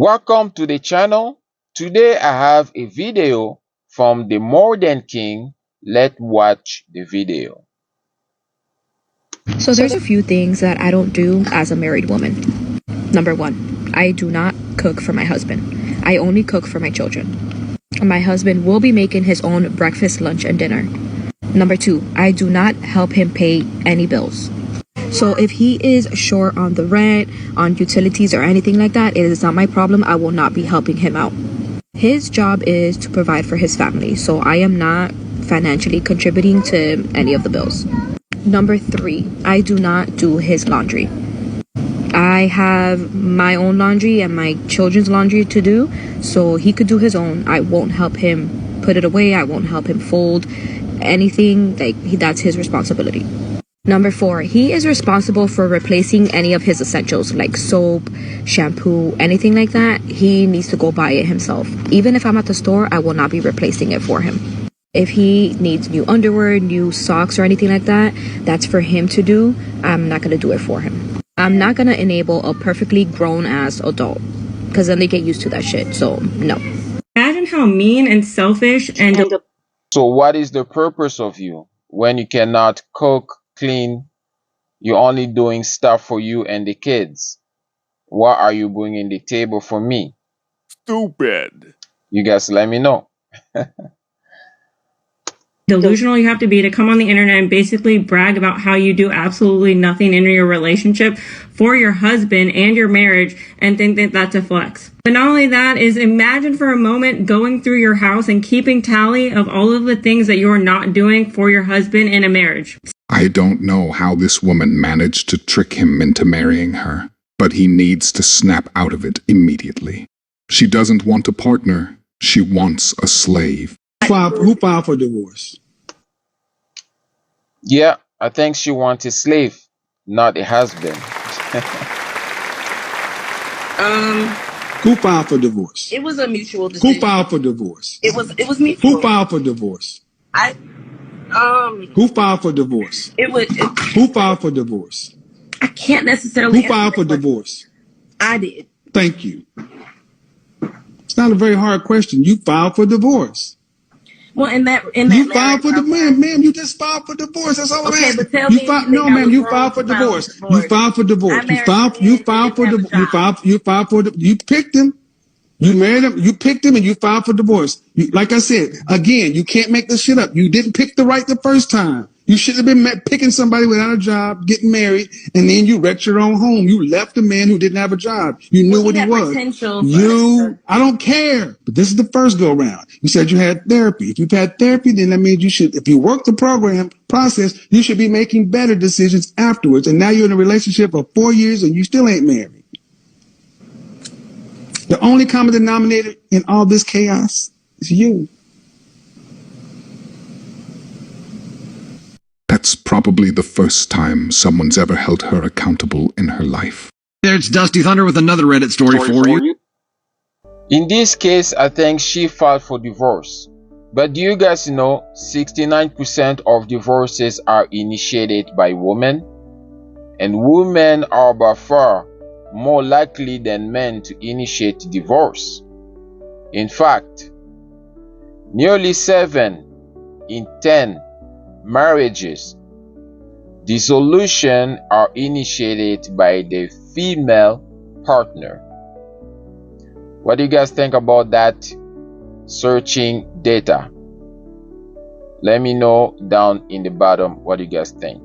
Welcome to the channel. Today I have a video from the More Than King. Let's watch the video. So there's a few things that I don't do as a married woman. Number one, I do not cook for my husband. I only cook for my children. My husband will be making his own breakfast, lunch, and dinner. Number two, I do not help him pay any bills. So if he is short on the rent, on utilities, or anything like that, it is not my problem. I will not be helping him out. His job is to provide for his family, so I am not financially contributing to any of the bills. Number three, I do not do his laundry. I have my own laundry and my children's laundry to do, so he could do his own. I won't help him put it away. I won't help him fold anything. That's his responsibility. Number four, he is responsible for replacing any of his essentials like soap, shampoo, anything like that. He needs to go buy it himself. Even if I'm at the store, I will not be replacing it for him. If he needs new underwear, new socks, or anything like that, that's for him to do. I'm not going to do it for him. I'm not going to enable a perfectly grown-ass adult because then they get used to that shit. So, no. Imagine how mean and selfish and... So what is the purpose of you when you cannot cook, clean? You're only doing stuff for you and the kids. What are you bringing to the table for me? Stupid. You guys let me know. delusional you have to be to come on the internet and basically brag about how you do absolutely nothing in your relationship for your husband and your marriage and think that that's a flex. But not only that is, imagine for a moment going through your house and keeping tally of all of the things that you're not doing for your husband in a marriage. I don't know how this woman managed to trick him into marrying her, but he needs to snap out of it immediately. She doesn't want a partner. She wants a slave. Who filed for divorce? Yeah, I think she wants a slave, not a husband. Who filed for divorce? It was a mutual decision. Who filed for divorce? It was mutual. Who filed for divorce? Who filed for divorce? Who filed for divorce? I can't necessarily. Who filed for divorce? I did. Thank you. It's not a very hard question. You filed for divorce. Well, in that you filed for the ma'am. You just filed for divorce. That's all I'm asking. But tell me, no, ma'am. You filed for divorce. You filed for divorce. You picked him. You married him. You picked him, and you filed for divorce. Like I said, again, you can't make this shit up. You didn't pick the right the first time. You should have been picking somebody without a job, getting married, and then you wrecked your own home. You left a man who didn't have a job. You knew what he was. I don't care. But this is the first go around. You said you had therapy. If you've had therapy, then that means you should, if you work the process, you should be making better decisions afterwards. And now you're in a relationship of 4 years and you still ain't married. The only common denominator in all this chaos is you. That's probably the first time someone's ever held her accountable in her life. There's Dusty Thunder with another Reddit story for you. In this case, I think she filed for divorce. But do you guys know 69% of divorces are initiated by women? And women are by far more likely than men to initiate divorce. In fact, nearly 7 in 10 marriages dissolution are initiated by the female partner. What do you guys think about that searching data? Let me know down in the bottom what you guys think.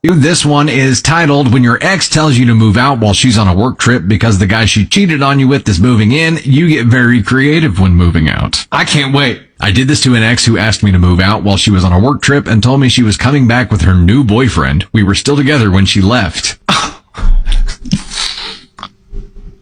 This one is titled, When Your Ex Tells You to Move Out While She's on a Work Trip Because the Guy She Cheated on You With is moving in, you get very creative when moving out. I can't wait. I did this to an ex who asked me to move out while she was on a work trip and told me she was coming back with her new boyfriend. We were still together when she left.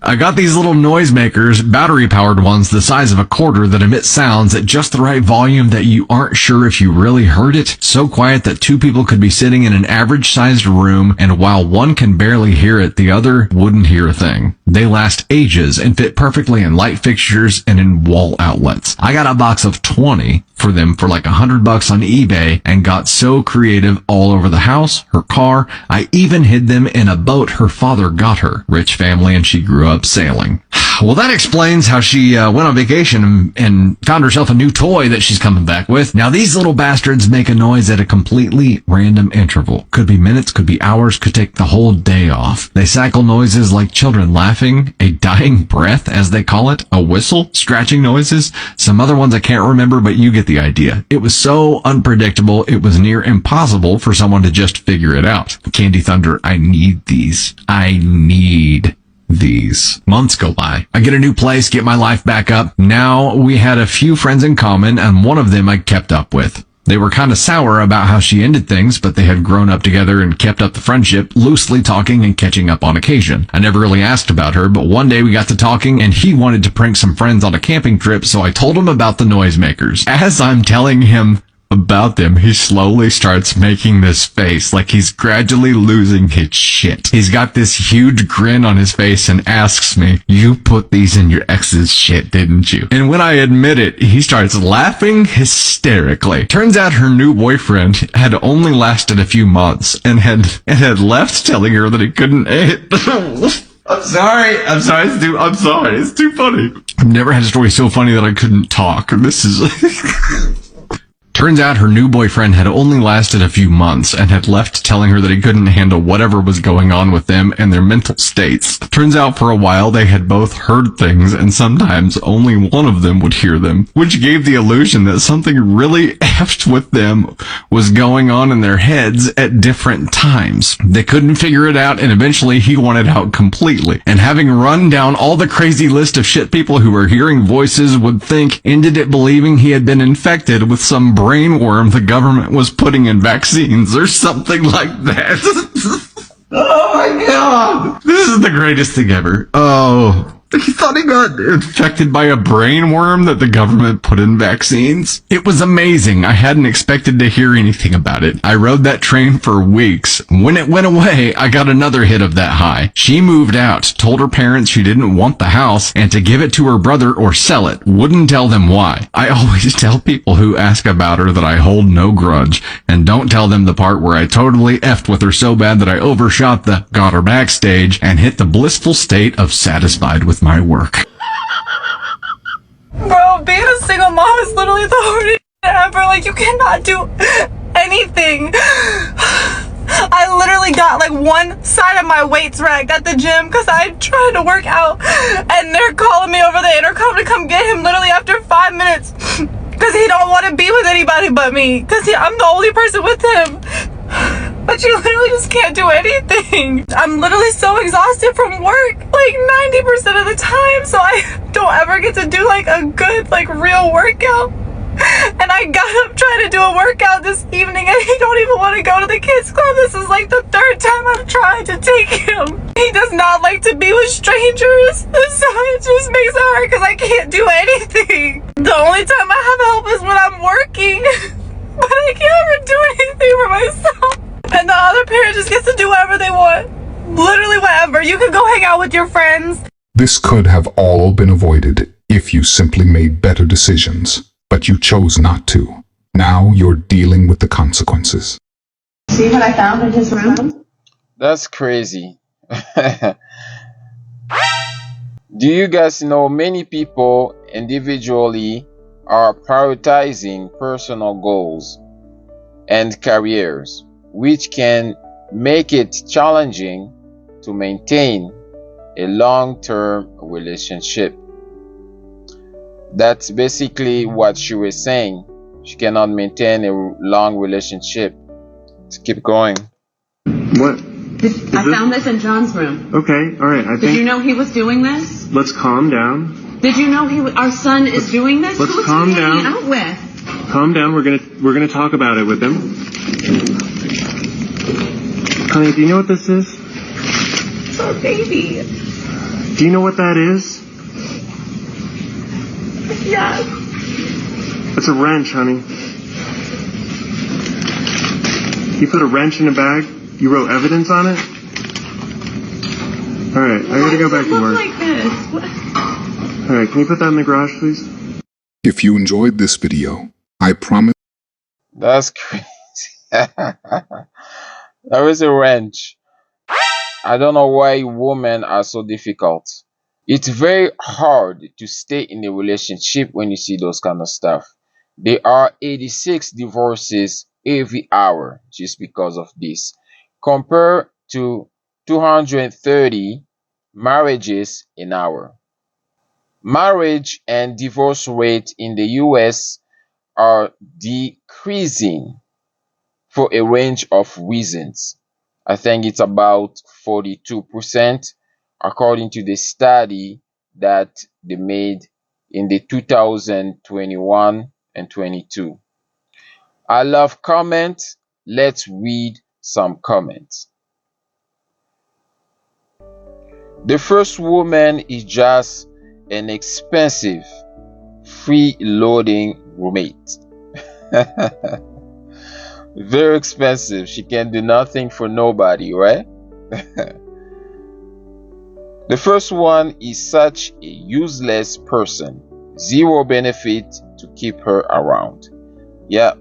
I got these little noisemakers, battery-powered ones the size of a quarter that emit sounds at just the right volume that you aren't sure if you really heard it. So quiet that 2 people could be sitting in an average-sized room, and while one can barely hear it, the other wouldn't hear a thing. They last ages and fit perfectly in light fixtures and in wall outlets. I got a box of 20 for for them for like $100 on eBay and got so creative all over the house, her car. I even hid them in a boat her father got her. Rich family, and she grew up sailing. Well, that explains how she went on vacation and found herself a new toy that she's coming back with. Now, these little bastards make a noise at a completely random interval. Could be minutes, could be hours, could take the whole day off. They cycle noises like children laughing, a dying breath, as they call it, a whistle, scratching noises, some other ones I can't remember, but you get the idea. It was so unpredictable, it was near impossible for someone to just figure it out. Candy Thunder, I need these. I need these. Months go by. I get a new place, get my life back up. Now we had a few friends in common, and one of them I kept up with. They were kind of sour about how she ended things, but they had grown up together and kept up the friendship, loosely talking and catching up on occasion. I never really asked about her, but one day we got to talking and he wanted to prank some friends on a camping trip, so I told him about the noisemakers. As I'm telling him about them, he slowly starts making this face like he's gradually losing his shit. He's got this huge grin on his face and asks me, "You put these in your ex's shit, didn't you?" And when I admit it, he starts laughing hysterically. Turns out her new boyfriend had only lasted a few months and had left telling her that he couldn't I'm sorry, it's too funny. I've never had a story so funny that I couldn't talk. This is Turns out her new boyfriend had only lasted a few months and had left telling her that he couldn't handle whatever was going on with them and their mental states. Turns out for a while they had both heard things, and sometimes only one of them would hear them, which gave the illusion that something really effed with them was going on in their heads at different times. They couldn't figure it out, and eventually he wanted out completely. And having run down all the crazy list of shit people who were hearing voices would think, ended it believing he had been infected with some brain worm the government was putting in vaccines or something like that. Oh my god! This is the greatest thing ever. Oh. He thought he got infected by a brain worm that the government put in vaccines. It was amazing. I hadn't expected to hear anything about it. I rode that train for weeks. When it went away, I got another hit of that high. She moved out, told her parents she didn't want the house, and to give it to her brother or sell it. Wouldn't tell them why. I always tell people who ask about her that I hold no grudge, and don't tell them the part where I totally effed with her so bad that I overshot the got her back stage and hit the blissful state of satisfied with my work. Bro, being a single mom is literally the hardest ever. Like, you cannot do anything. I literally got like one side of my weights racked at the gym because I tried to work out, and they're calling me over the intercom to come get him literally after 5 minutes because he don't want to be with anybody but me because I'm the only person with him. But you literally just can't do anything. I'm literally so exhausted from work, like 90% of the time, so I don't ever get to do like a good, like real workout. And I got up trying to do a workout this evening and he don't even want to go to the kids club. This is like the 3rd time I've tried to take him. He does not like to be with strangers, so it just makes it hard because I can't do anything. The only time I have help is when I'm working, but I can't ever do anything for myself. And the other parent just gets to do whatever they want. Literally whatever. You can go hang out with your friends. This could have all been avoided if you simply made better decisions, but you chose not to. Now you're dealing with the consequences. See what I found in his room? That's crazy. Do you guys know many people individually are prioritizing personal goals and careers, which can make it challenging to maintain a long-term relationship. That's basically what she was saying. She cannot maintain a long relationship. Let's keep going. What? I found this in John's room. Okay, all right. Did you know he was doing this? Let's calm down. Did you know our son is doing this? Let's Who's calm he down. hanging out with? Calm down. We're gonna talk about it with him. Honey, do you know what this is? It's our baby. Do you know what that is? Yes. It's a wrench, honey. You put a wrench in a bag. You wrote evidence on it. All right, I gotta go back to work. Like this? What? All right, can you put that in the garage, please? If you enjoyed this video, I promise. That's crazy. That was a wrench. I don't know why women are so difficult. It's very hard to stay in a relationship when you see those kind of stuff. There are 86 divorces every hour just because of this, compared to 230 marriages an hour. Marriage and divorce rate in the US are decreasing for a range of reasons. I think it's about 42% according to the study that they made in the 2021 and 22. I love comments. Let's read some comments. The first woman is just an expensive, free-loading roommate. Very expensive. She can do nothing for nobody, right? The first one is such a useless person. Zero benefit to keep her around. Yeah.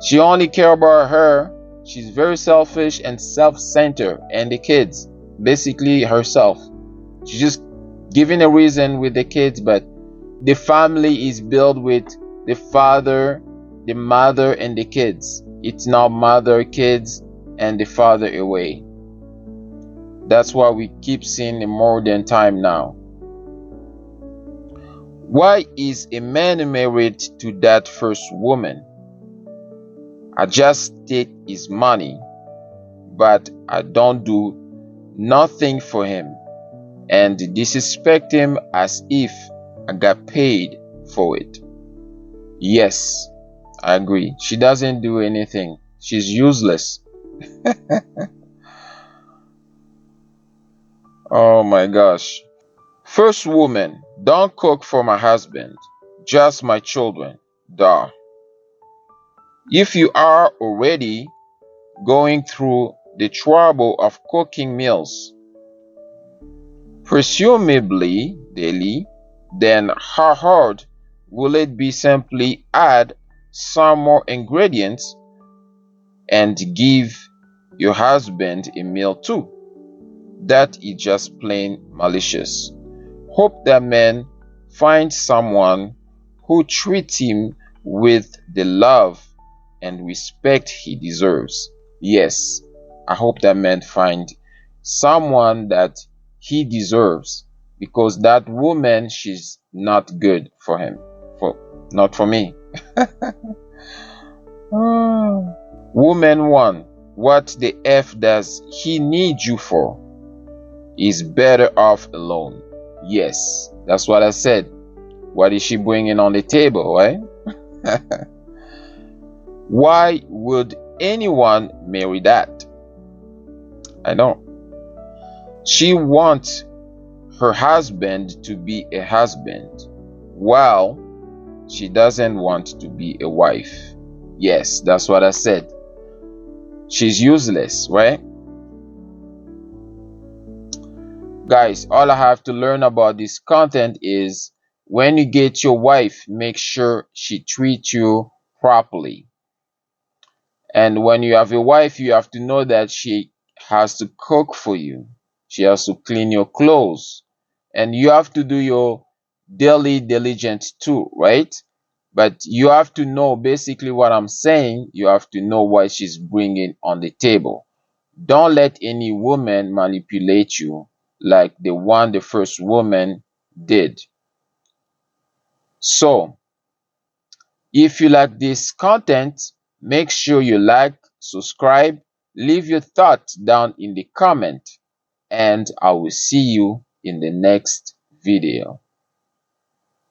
She only care about her. She's very selfish and self-centered, and the kids. Basically herself. She's just giving a reason with the kids, but the family is built with the father, the mother, and the kids. It's now mother, kids, and the father away. That's why we keep seeing a modern time now. Why is a man married to that first woman? I just take his money, but I don't do nothing for him and disrespect him as if I got paid for it. Yes, I agree. She doesn't do anything. She's useless. Oh my gosh. First woman, don't cook for my husband, just my children. Duh. If you are already going through the trouble of cooking meals, presumably daily, then how hard will it be simply add some more ingredients and give your husband a meal too? That is just plain malicious. Hope that man finds someone who treats him with the love and respect he deserves. Yes, I hope that man finds someone that he deserves, because that woman, she's not good for him. Not for me. Woman 1, what the F does he need you for? Is better off alone. Yes, that's what I said. What is she bringing on the table, right? Why would anyone marry that? I don't. She wants her husband to be a husband, while she doesn't want to be a wife. Yes, that's what I said. She's useless, right? Guys, all I have to learn about this content is when you get your wife, make sure she treats you properly. And when you have a wife, you have to know that she has to cook for you. She has to clean your clothes. And you have to do your daily diligence too, right? But you have to know basically what I'm saying. You have to know what she's bringing on the table. Don't let any woman manipulate you like the first woman did. So, if you like this content, make sure you like, subscribe, leave your thoughts down in the comment, and I will see you in the next video.